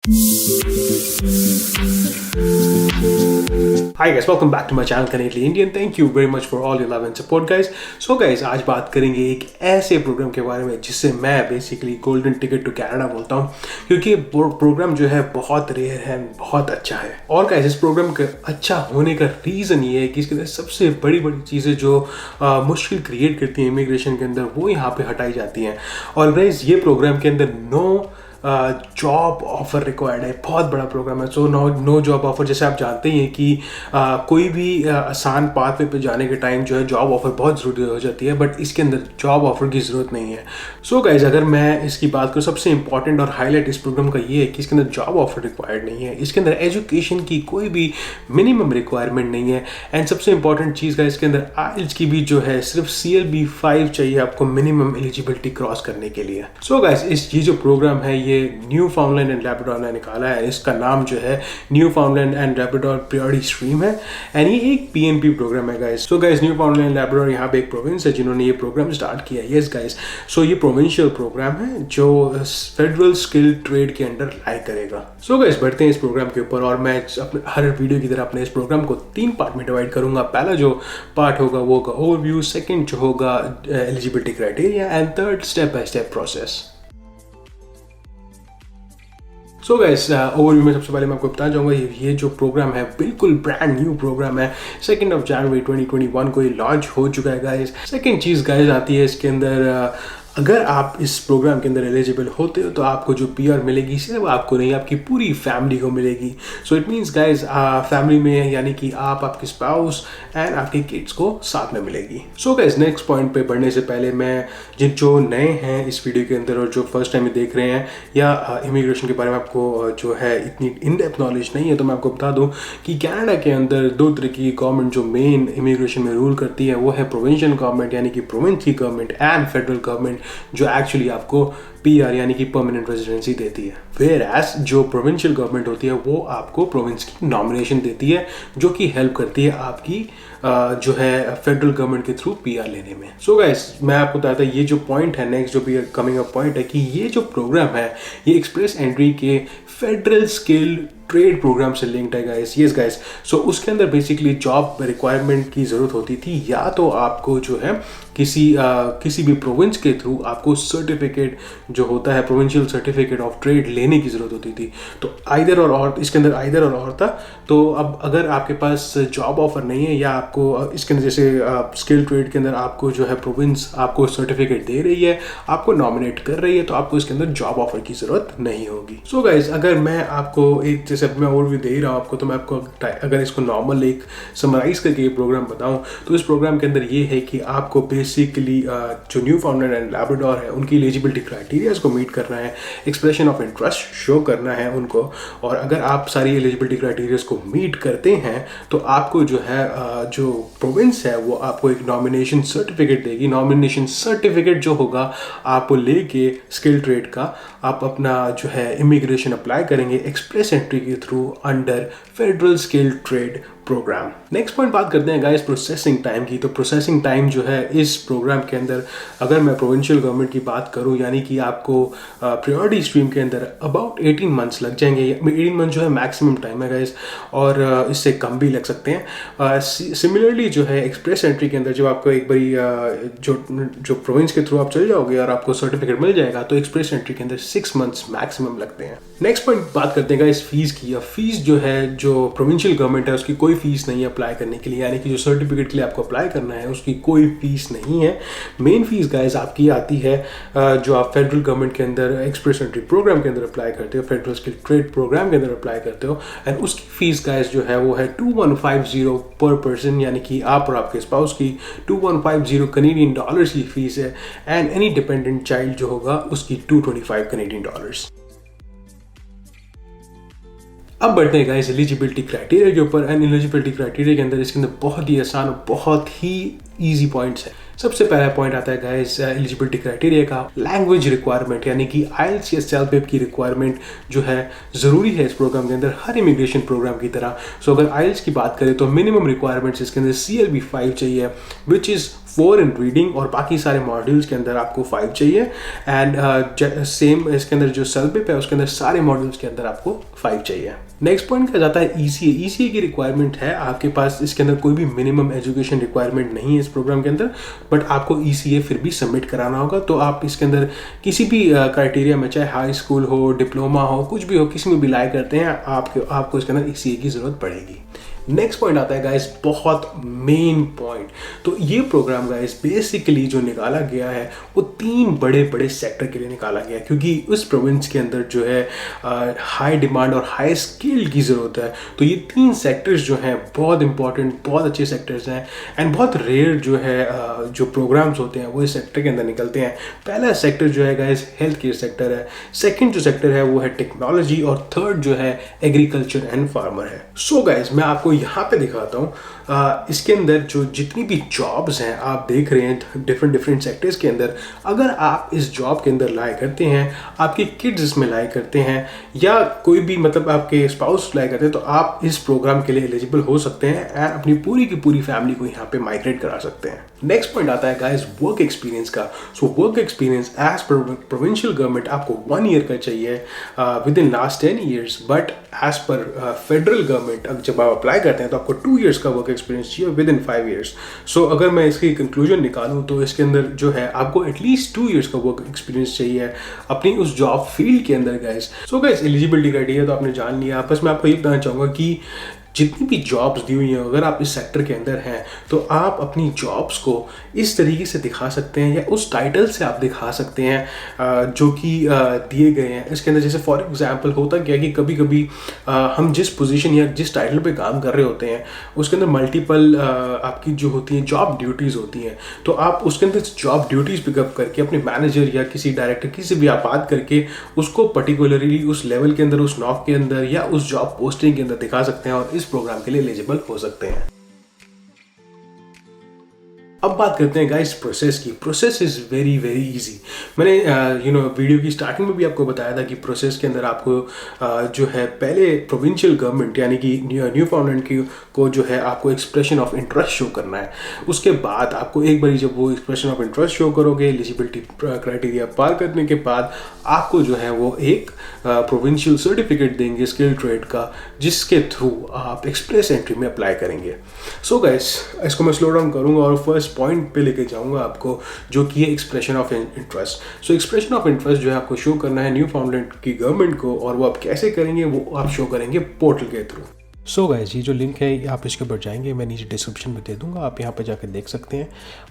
Hi guys, welcome back to my channel Canadian Indian. Thank you very much for all your love and support guys. So guys, आज बात करेंगे एक ऐसे programme के बारे में जिससे मैं basically golden ticket to Canada बोलता हूँ, क्योंकि ये प्रोग्राम जो है बहुत रेयर है, बहुत अच्छा है। और गाइस, इस प्रोग्राम का अच्छा होने का रीज़न ये है कि इसके अंदर सबसे बड़ी बड़ी चीज़ें जो मुश्किल क्रिएट करती हैं इमिग्रेशन के अंदर, वो यहाँ पे हटाई जाती हैं। और गाइस, ये प्रोग्राम के अंदर नो जॉब ऑफर रिक्वायर्ड है। बहुत बड़ा प्रोग्राम है। सो नो जॉब ऑफर, जैसे आप जानते ही हैं कि कोई भी आसान पाथवे पे जाने के टाइम जो है जॉब ऑफर बहुत ज़रूरी हो जाती है, बट इसके अंदर जॉब ऑफर की ज़रूरत नहीं है। सो गाइज, अगर मैं इसकी बात करूँ, सबसे इंपॉर्टेंट और हाईलाइट इस प्रोग्राम का ये है कि इसके अंदर जॉब ऑफर रिक्वायर्ड नहीं है। इसके अंदर एजुकेशन की कोई भी मिनिमम रिक्वायरमेंट नहीं है। एंड सबसे इंपॉर्टेंट चीज़ का, इसके अंदर आइल्स की भी जो है सिर्फ CLB 5 चाहिए आपको मिनिमम एलिजिबिलिटी क्रॉस करने के लिए। सो गाइज, ये जो प्रोग्राम है ये न्यू फाउंडलैंड एंड लैब्राडोर ने निकाला है। इसका नाम जो है new फाउंडलैंड and Labrador priority stream है, एंड ये एक PNP प्रोग्राम है guys. So guys, new फाउंडलैंड and Labrador यहाँ पे एक प्रोविंस है जिन्होंने ये प्रोग्राम स्टार्ट किया है। यस गाइस, सो ये प्रोविंशियल प्रोग्राम है जो फेडरल स्किल ट्रेड के अंडर लाई करेगा। सो गाइस, बढ़ते हैं इस प्रोग्राम के ऊपर, और मैं अपने हर वीडियो की तरह अपने इस प्रोग्राम को 3 पार्ट में डिवाइड करूंगा। पहला जो पार्ट होगा वो होगा ओवरव्यू, सेकंड जो होगा eligibility criteria, and third step by step process. So guys, overview में सबसे पहले मैं आपको बताना चाहूँगा ये जो प्रोग्राम है बिल्कुल ब्रांड न्यू प्रोग्राम है। 2 जनवरी 2021 को ये लॉन्च हो चुका है गाइस। सेकंड चीज़ गाइस आती है इसके अंदर, अगर आप इस प्रोग्राम के अंदर एलिजिबल होते हो तो आपको जो PR मिलेगी सिर्फ आपको नहीं, आपकी पूरी फैमिली को मिलेगी। So it means guys, family में यानी कि आप, आपके स्पाउस एंड आपके किड्स को साथ में मिलेगी। सो गाइज, नेक्स्ट पॉइंट पे बढ़ने से पहले मैं जो नए हैं इस वीडियो के अंदर और जो फर्स्ट टाइम देख रहे हैं या इमिग्रेशन के बारे में आपको जो है इतनी इन डेप्थ नॉलेज नहीं है, तो मैं आपको बता दूँ कि कनाडा के अंदर 2 तरह की गवर्नमेंट जो मेन इमिग्रेशन में रूल करती है वो है प्रोविंशियल गवर्नमेंट यानी कि प्रोविंस की गवर्नमेंट, एंड फेडरल गवर्नमेंट जो एक्चुअली आपको PR यानी कि परमानेंट रेजिडेंसी देती है। वेयर एज जो प्रोविंशियल गवर्नमेंट होती है वो आपको प्रोविंस की नॉमिनेशन देती है, जो कि हेल्प करती है आपकी जो है फेडरल गवर्नमेंट के थ्रू PR लेने में। सो गाइस, मैं आपको बताता ये जो पॉइंट है नेक्स्ट, जो भी कमिंग अप पॉइंट है कि ये जो प्रोग्राम है ये एक्सप्रेस एंट्री के फेडरल स्किल ट्रेड प्रोग्राम से लिंक्ड है गाइस। यस गाइस, सो उसके अंदर बेसिकली जॉब रिक्वायरमेंट की ज़रूरत होती थी, या तो आपको जो है किसी भी प्रोविंस के थ्रू आपको सर्टिफिकेट जो होता है प्रोविंशियल सर्टिफिकेट ऑफ ट्रेड लेने की ज़रूरत होती थी। तो आइदर और इसके अंदर आइदर और था। तो अब अगर आपके पास जॉब ऑफर नहीं है, या आपको इसके अंदर जैसे स्किल ट्रेड के अंदर आपको जो है प्रोविंस आपको सर्टिफिकेट दे रही है, आपको नॉमिनेट कर रही है, तो आपको इसके अंदर जॉब ऑफर की ज़रूरत नहीं होगी। सो गाइज, अगर मैं आपको एक, जैसे मैं ओवरव्यू दे ही रहा हूँ आपको, तो मैं आपको अगर इसको नॉर्मल एक समराइज करके ये प्रोग्राम बताऊँ, तो इस प्रोग्राम के अंदर ये है कि आपको बेसिकली जो न्यू फाउंडलैंड एंड लैब्राडोर है उनकी एलिजिबिलिटी क्राइटेरियाज को मीट करना है, एक्सप्रेशन ऑफ इंटरेस्ट शो करना है उनको, और अगर आप सारी एलिजिबिलिटी क्राइटेरियाज को मीट करते हैं तो आपको जो है जो प्रोविंस है वो आपको एक नॉमिनेशन सर्टिफिकेट देगी। नॉमिनेशन सर्टिफिकेट जो होगा आपको लेके स्किल ट्रेड का आप अपना जो है इमिग्रेशन अप्लाई करेंगे एक्सप्रेस एंट्री के through under federal skill trade programme. Next point बात करते हैं गाइस प्रोसेसिंग टाइम की। तो प्रोसेसिंग टाइम जो है इस प्रोग्राम के अंदर, अगर मैं प्रोविंशियल गवर्नमेंट की बात करूं, यानी कि आपको प्रायोरिटी स्ट्रीम के अंदर अबाउट 18 मंथ्स लग जाएंगे। 18 मंथ जो है मैक्सिमम टाइम है गाइस, और इससे कम भी लग सकते हैं। सिमिलरली जो है एक्सप्रेस एंट्री के अंदर जब आपको एक बारी जो प्रोविंस के थ्रू आप चले जाओगे और आपको सर्टिफिकेट मिल जाएगा, तो एक्सप्रेस एंट्री के अंदर 6 मंथ्स मैक्सिमम लगते हैं। नेक्स्ट पॉइंट बात करते हैं गाइस फीस की। फीस जो है जो प्रोविंशियल गवर्नमेंट है उसकी कोई फीस नहीं है अप्लाई करने के लिए, यानी कि जो सर्टिफिकेट के लिए आपको अप्लाई करना है उसकी कोई फीस नहीं है। मेन फीस गाइस आपकी आती है जो आप फेडरल गवर्नमेंट के अंदर एक्सप्रेस एंट्री प्रोग्राम के अंदर अप्लाई करते हो, फेडरल स्किल ट्रेड प्रोग्राम के अंदर अप्लाई करते हो, एंड उसकी फीस गाइस जो है वो है 2150 पर पर्सन, यानी कि आप और आपके स्पाउस की 2150 कनेडियन डॉलर्स की फीस है, एंड एनी डिपेंडेंट चाइल्ड जो होगा उसकी 225 कनेडियन डॉलर्स। अब बढ़ते हैं गाइस एलिजिबिलिटी क्राइटेरिया के ऊपर। एंड एलिजिबिलिटी क्राइटेरिया के अंदर इसके अंदर बहुत ही आसान और बहुत ही इजी पॉइंट्स है। सबसे पहला पॉइंट आता है गाइस एलिजिबिलिटी क्राइटेरिया का लैंग्वेज रिक्वायरमेंट, यानी कि आइल्स या सेल्फ की रिक्वायरमेंट जो है ज़रूरी है इस प्रोग्राम के अंदर, हर इमिग्रेशन प्रोग्राम की तरह। सो अगर आइल्स की बात करें तो मिनिमम रिक्वायरमेंट्स इसके अंदर CLB 5 चाहिए, विच इज़ 4 इन रीडिंग और बाकी सारे मॉड्यूल्स के अंदर आपको 5 चाहिए। एंड सेम इसके अंदर जो सेलबिप है उसके अंदर सारे मॉड्यूल्स के अंदर आपको 5 चाहिए। नेक्स्ट पॉइंट क्या जाता है ECA। ECA की रिक्वायरमेंट है आपके पास, इसके अंदर कोई भी मिनिमम एजुकेशन रिक्वायरमेंट नहीं है इस प्रोग्राम के अंदर, बट आपको ECA फिर भी सबमिट कराना होगा। तो आप इसके अंदर किसी भी क्राइटेरिया में, चाहे हाई स्कूल हो, डिप्लोमा हो, कुछ भी हो, किसी में भी लाई करते हैं आपको इसके अंदर ECA की जरूरत पड़ेगी। नेक्स्ट पॉइंट आता है गाइस, बहुत मेन पॉइंट। तो ये प्रोग्राम गाइस बेसिकली जो निकाला गया है वो 3 बड़े बड़े सेक्टर के लिए निकाला गया है, क्योंकि उस प्रोविंस के अंदर जो है हाई डिमांड और हाई स्किल की ज़रूरत है। तो ये 3 सेक्टर्स जो हैं बहुत इंपॉर्टेंट, बहुत अच्छे सेक्टर्स हैं एंड बहुत रेयर जो है जो प्रोग्राम्स होते हैं वो इस सेक्टर के अंदर निकलते हैं। पहला सेक्टर जो है गाइस हेल्थ केयर सेक्टर है, सेकेंड जो सेक्टर है वो है टेक्नोलॉजी और थर्ड जो है एग्रीकल्चर एंड फार्मर है। सो गाइस मैं आपको यहाँ पे दिखाता हूँ इसके अंदर जो जितनी भी जॉब्स हैं आप देख रहे हैं डिफरेंट सेक्टर्स के अंदर। अगर आप इस जॉब के अंदर लाई करते हैं, आपके किड्स इसमें लाई करते हैं या कोई भी मतलब आपके स्पाउस लाई करते हैं, तो आप इस प्रोग्राम के लिए एलिजिबल हो सकते हैं एंड अपनी पूरी की पूरी फैमिली को यहाँ पे माइग्रेट करा सकते हैं। नेक्स्ट पॉइंट आता है गाइस वर्क एक्सपीरियंस का। So work experience as per provincial government आपको 1 ईयर का चाहिए within last 10 years, but as per federal government जब आप अप्लाई करते हैं तो आपको 2 ईयर्स का वर्क एक्सपीरियंस चाहिए विद इन 5 ईयर्स। सो अगर मैं इसकी कंक्लूजन निकालूं तो इसके अंदर जो है आपको एटलीस्ट 2 ईयर्स का वर्क एक्सपीरियंस चाहिए अपनी उस जॉब फील्ड के अंदर guys. So guys eligibility criteria तो आपने जान लिया। बस मैं आपको ये बताना चाहूँगा कि जितनी भी जॉब्स दी हुई हैं, अगर आप इस सेक्टर के अंदर हैं तो आप अपनी जॉब्स को इस तरीके से दिखा सकते हैं या उस टाइटल से आप दिखा सकते हैं जो कि दिए गए हैं इसके अंदर। जैसे फॉर एग्जांपल होता क्या कि कभी कभी हम जिस पोजीशन या जिस टाइटल पे काम कर रहे होते हैं उसके अंदर मल्टीपल आपकी जो होती हैं जॉब ड्यूटीज़ होती हैं, तो आप उसके अंदर जॉब ड्यूटीज़ पिकअप करके अपने मैनेजर या किसी डायरेक्टर किसी भी आप बात करके उसको पर्टिकुलरली उस लेवल के अंदर, उस नॉक के अंदर या उस जॉब पोस्टिंग के अंदर दिखा सकते हैं और इस प्रोग्राम के लिए एलिजिबल हो सकते हैं। अब बात करते हैं गाइस प्रोसेस की। Process is very easy. मैंने वीडियो की स्टार्टिंग में भी आपको बताया था कि प्रोसेस के अंदर आपको जो है पहले प्रोविंशियल गवर्नमेंट यानी कि न्यू फाउंडलैंड को जो है आपको एक्सप्रेशन ऑफ इंटरेस्ट शो करना है। उसके बाद आपको एक बार जब वो एक्सप्रेशन ऑफ इंटरेस्ट शो करोगे, एलिजिबिलिटी क्राइटेरिया पार करने के बाद आपको जो है वो एक प्रोविंशियल सर्टिफिकेट देंगे स्किल ट्रेड का, जिसके थ्रू आप एक्सप्रेस एंट्री में अप्लाई करेंगे। सो गाइस इसको मैं स्लो डाउन करूँगा और फर्स्ट पॉइंट पे लेके जाऊंगा आपको, जो कि है expression of interest. So expression of interest जो है आपको शो करना है न्यू फाउंडलैंड की गवर्नमेंट को, और वो आप कैसे करेंगे वो आप शो करेंगे पोर्टल के थ्रू। सो गाइस ये जो लिंक है आप इसके ऊपर जाएंगे, मैं नीचे डिस्क्रिप्शन में दे दूंगा, आप यहाँ पे जाकर देख सकते हैं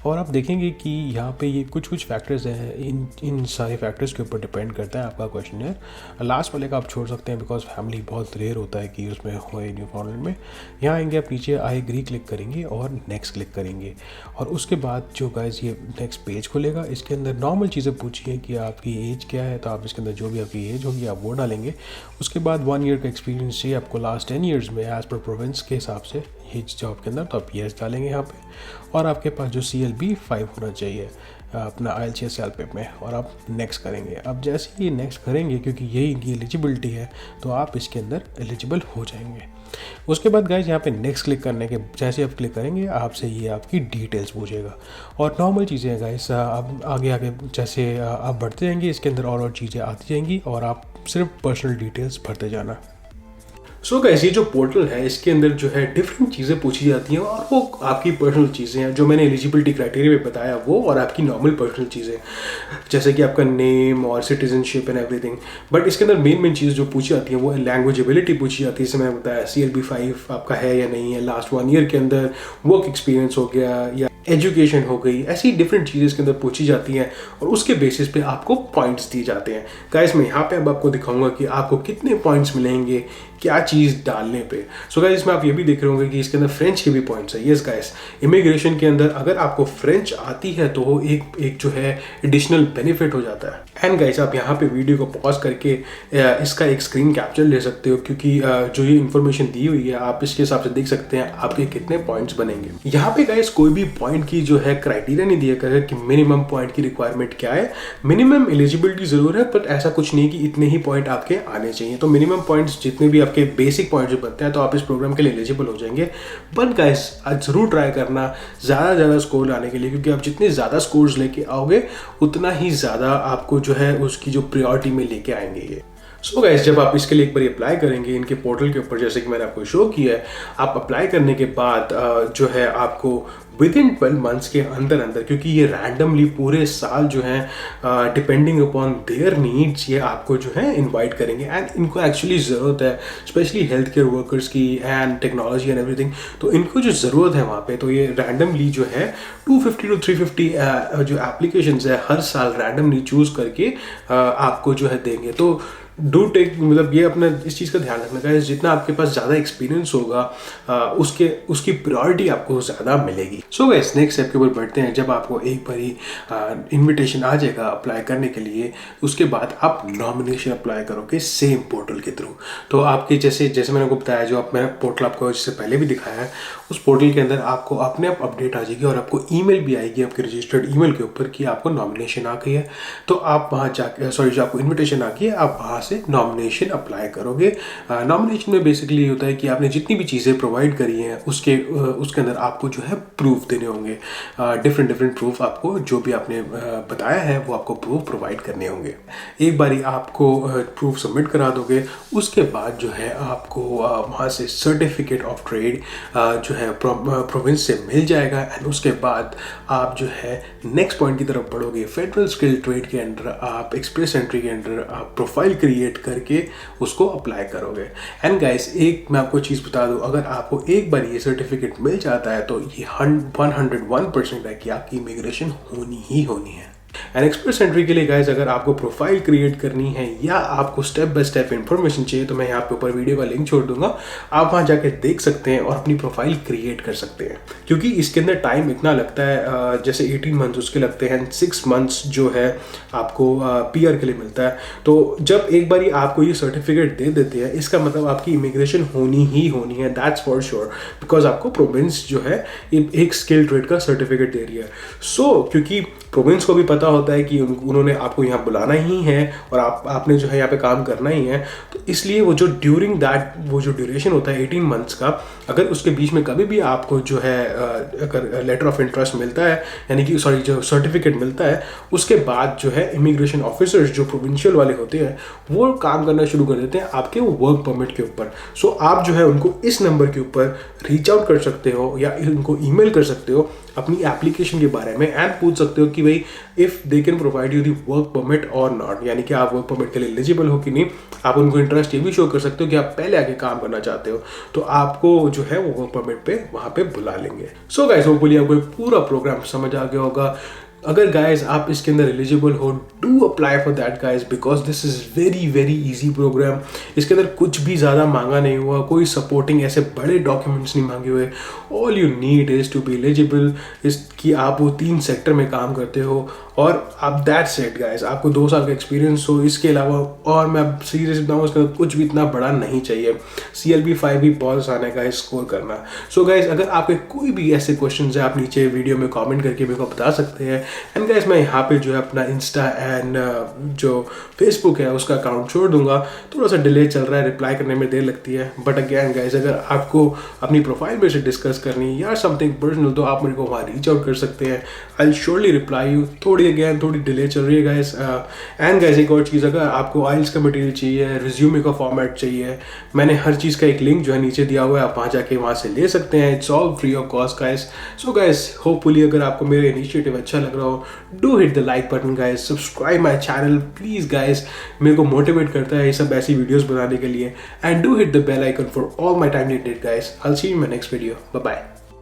और आप देखेंगे कि यहाँ पे ये कुछ फैक्टर्स हैं। इन सारे फैक्टर्स के ऊपर डिपेंड करता है आपका क्वेश्चन है। लास्ट वाले का आप छोड़ सकते हैं बिकॉज फैमिली बहुत रेयर होता है कि उसमें होए न्यू फाउंडलैंड में। यहाँ आएंगे आप नीचे आई एग्री क्लिक करेंगे और नेक्स्ट क्लिक करेंगे और उसके बाद जो गाइस ये नेक्स्ट पेज खुलेगा। इसके अंदर नॉर्मल चीज़ें पूछी हैं कि आपकी एज क्या है, तो आप इसके अंदर जो भी आपकी एज होगी आप वो डालेंगे। उसके बाद 1 ईयर का एक्सपीरियंस चाहिए आपको लास्ट 10 ईयर्स में एज पर प्रोविंस के हिसाब से ये जॉब के अंदर, तो आप येस डालेंगे यहाँ पे। और आपके पास जो CLB 5 होना चाहिए अपना IELTS CLP में, और आप नेक्स्ट करेंगे। अब जैसे ही नेक्स्ट करेंगे, क्योंकि यही इनकी एलिजिबिलिटी है, तो आप इसके अंदर एलिजिबल हो जाएंगे। उसके बाद गाइस यहाँ पे नेक्स्ट क्लिक करने के जैसे आप क्लिक करेंगे आपसे ये आपकी डिटेल्स पूछेगा और नॉर्मल चीज़ें हैं गाइस। अब आगे जैसे आप बढ़ते जाएंगे इसके अंदर और चीज़ें आती जाएंगी और आप सिर्फ पर्सनल डिटेल्स भरते जाना। सो गाइस ये जो पोर्टल है इसके अंदर जो है डिफरेंट चीज़ें पूछी जाती हैं और वो आपकी पर्सनल चीज़ें हैं जो मैंने एलिजिबिलिटी क्राइटेरिया में बताया वो, और आपकी नॉर्मल पर्सनल चीज़ें जैसे कि आपका नेम और सिटीजनशिप एंड एवरीथिंग। बट इसके अंदर मेन चीज़ जो पूछी जाती है वो लैंग्वेज एबिलिटी पूछी जाती है। जैसे मैंने बताया CLB 5 आपका है या नहीं है, लास्ट 1 ईयर के अंदर वर्क एक्सपीरियंस हो गया या एजुकेशन हो गई, ऐसी डिफरेंट चीज़ें इसके अंदर पूछी जाती हैं और उसके बेसिस पे आपको पॉइंट्स दिए जाते हैं। गाइस मैं यहाँ पे अब आपको दिखाऊंगा कि आपको कितने पॉइंट्स मिलेंगे क्या चीज़ डालने पे। सो गाइस इसमें आप ये भी देख रहे होंगे कि इसके अंदर फ्रेंच के भी पॉइंट्स है। यस गाइस इमिग्रेशन के अंदर अगर आपको फ्रेंच आती है तो वो एक जो है एडिशनल बेनिफिट हो जाता है। एंड गाइस आप यहाँ पे वीडियो को पॉज करके इसका एक स्क्रीन कैप्चर ले सकते हो, क्योंकि जो ये इन्फॉर्मेशन दी हुई है आप इसके हिसाब से देख सकते हैं आपके कितने पॉइंट्स बनेंगे। यहाँ पे गाइस कोई भी पॉइंट की जो है क्राइटेरिया नहीं दिया गया कि मिनिमम पॉइंट की रिक्वायरमेंट क्या है। मिनिमम एलिजिबिलिटी जरूर है, बट ऐसा कुछ नहीं कि इतने ही पॉइंट आपके आने चाहिए। तो मिनिमम पॉइंट्स जितने भी आपके बेसिक पॉइंट जो बनते हैं तो आप इस प्रोग्राम के लिए एलिजिबल हो जाएंगे। बट गाइस जरूर ट्राई करना ज़्यादा स्कोर लाने के लिए, क्योंकि आप जितने ज़्यादा स्कोर्स लेके आओगे उतना ही ज़्यादा आपको जो है उसकी जो प्रायोरिटी में लेके आएंगे ये। सो गाइस, जब आप इसके लिए एक बार अप्लाई करेंगे इनके पोर्टल के ऊपर, जैसे कि मैंने आपको शो किया है, आप अप्लाई करने के बाद जो है आपको विद इन 12 मंथ्स के अंदर क्योंकि ये रैंडमली पूरे साल जो है डिपेंडिंग अपॉन देयर नीड्स ये आपको जो है इनवाइट करेंगे। एंड इनको एक्चुअली ज़रूरत है स्पेशली हेल्थ केयर वर्कर्स की एंड टेक्नोलॉजी एंड एवरीथिंग, तो इनको जो ज़रूरत है वहाँ पे, तो ये रैंडमली जो है 250 to 350 जो एप्लीकेशंस है हर साल रैंडमली चूज़ करके आपको जो है देंगे। तो डू टेक, मतलब ये अपना इस चीज़ का ध्यान रखना है, जितना आपके पास ज़्यादा एक्सपीरियंस होगा उसकी प्रायोरिटी आपको ज़्यादा मिलेगी। सो गाइस, नेक्स्ट स्टेप के ऊपर बढ़ते हैं। जब आपको एक बार इनविटेशन आ जाएगा अप्लाई करने के लिए, उसके बाद आप नॉमिनेशन अप्लाई करोगे सेम पोर्टल के थ्रू। तो आपके जैसे मैंने आपको बताया, जो मैंने पोर्टल आपको इससे पहले भी दिखाया है, उस पोर्टल के अंदर आपको अपने आप अपडेट आ जाएगी और आपको ईमेल भी आएगी आपके रजिस्टर्ड ईमेल के ऊपर कि आपको नॉमिनेशन आ गई है। तो आप वहाँ जाके जो आपको इन्विटेशन आ गई है, आप वहाँ से नॉमिनेशन अप्लाई करोगे। नॉमिनेशन में बेसिकली होता है कि आपने जितनी भी चीज़ें प्रोवाइड करी हैं उसके अंदर आपको जो है प्रूफ देने होंगे। डिफरेंट प्रूफ आपको जो भी आपने बताया है वो आपको प्रूफ प्रोवाइड करने होंगे। एक बारी आपको प्रूफ सबमिट करा दोगे, उसके बाद जो है आपको वहाँ से सर्टिफिकेट ऑफ ट्रेड जो है प्रोविंस से मिल जाएगा। एंड उसके बाद आप जो है नेक्स्ट पॉइंट की तरफ बढ़ोगे। फेडरल स्किल ट्रेड के अंडर आप एक्सप्रेस एंट्री के अंडर आप प्रोफाइल क्रिएट करके उसको अप्लाई करोगे। एंड गाइस, एक मैं आपको चीज़ बता दूं, अगर आपको एक बार ये सर्टिफिकेट मिल जाता है तो ये 101% है कि आपकी इमिग्रेशन होनी ही होनी है। एंड एक्सप्रेस एंट्री के लिए गाइस, अगर आपको प्रोफाइल क्रिएट करनी है या आपको स्टेप बाय स्टेप इन्फॉर्मेशन चाहिए तो मैं यहाँ पे ऊपर वीडियो का लिंक छोड़ दूंगा, आप वहाँ जाके देख सकते हैं और अपनी प्रोफाइल क्रिएट कर सकते हैं। क्योंकि इसके अंदर टाइम इतना लगता है, जैसे 18 मंथ्स उसके लगते हैं, 6 मंथ्स जो है आपको PR के लिए मिलता है। तो जब एक बारी आपको ये सर्टिफिकेट दे देते हैं, इसका मतलब आपकी इमिग्रेशन होनी ही होनी है, दैट्स फॉर श्योर, बिकॉज आपको प्रोविंस जो है एक स्किल ट्रेड का सर्टिफिकेट दे रही है। सो क्योंकि प्रोविंस को भी पता होता है कि उन्होंने आपको यहाँ बुलाना ही है और आपने जो है यहाँ पे काम करना ही है, तो इसलिए वो जो ड्यूरिंग दैट वो जो ड्यूरेशन होता है 18 मंथ्स का, अगर उसके बीच में कभी भी आपको जो है अगर लेटर ऑफ इंटरेस्ट मिलता है, यानी कि जो सर्टिफिकेट मिलता है, उसके बाद जो है इमिग्रेशन ऑफिसर्स जो प्रोविंशियल वाले होते हैं वो काम करना शुरू कर देते हैं आपके वर्क परमिट के ऊपर। सो आप जो है उनको इस नंबर के ऊपर रीच आउट कर सकते हो या उनको ईमेल कर सकते हो अपनी एप्लीकेशन के बारे में एंड पूछ सकते हो कि भाई if they can provide you the work permit और नॉट, यानी कि आप वर्क परमिट के लिए एलिजिबल हो कि नहीं। आप उनको इंटरेस्ट ये भी शो कर सकते हो कि आप पहले आके काम करना चाहते हो, तो आपको जो है वो वर्क परमिट पे वहाँ पे बुला लेंगे। सो गाइस, होपफुली आपको पूरा प्रोग्राम समझ आ गया होगा। अगर गाइज आप इसके अंदर एलिजिबल हो, do apply for that guys, because this is very easy programme. इसके अंदर कुछ भी ज़्यादा मांगा नहीं हुआ, कोई सपोर्टिंग ऐसे बड़े डॉक्यूमेंट्स नहीं मांगे हुए। All you need is to be eligible, इस कि आप वो 3 सेक्टर में काम करते हो और आप दैट्स इट गाइज, आपको 2 साल का एक्सपीरियंस हो। इसके अलावा और मैं सीरियस बताऊँ, उसका कुछ भी इतना बड़ा नहीं चाहिए। CLB 5 भी बहुत आसान है गाइज स्कोर करना। सो गाइज, अगर आपके कोई भी ऐसे क्वेश्चन है, आप नीचे वीडियो में कॉमेंट करके मेरे को बता सकते हैं। एंड गाइस, मैं यहाँ पे जो है अपना इंस्टा एंड जो फेसबुक है उसका अकाउंट छोड़ दूंगा। थोड़ा सा डिले चल रहा है, रिप्लाई करने में देर लगती है, बट अगेन गाइस, अगर आपको अपनी प्रोफाइल में से डिस्कस करनी या समथिंग पर्सनल तो आप मेरे को वहाँ रीच आउट कर सकते हैं। I will surely reply you. थोड़ी डिले चल रही है गाइस। एंड गाइस, एक और चीज़, अगर आपको आइल्स का मटेरियल चाहिए, रिज्यूमे का फॉर्मेट चाहिए, मैंने हर चीज़ का एक लिंक जो है नीचे दिया हुआ है, आप वहाँ जाके वहाँ से ले सकते हैं। It's all free of cost guys. So guys, hopefully अगर आपको मेरा इनिशिएटिव अच्छा लग रहा हो, do hit the like button guys, subscribe my channel please guys, मेरे को मोटिवेट करता है ये सब ऐसी वीडियोस बनाने के लिए। and do hit the bell icon for all my timely update guys. I'll see you in my next video. Bye bye.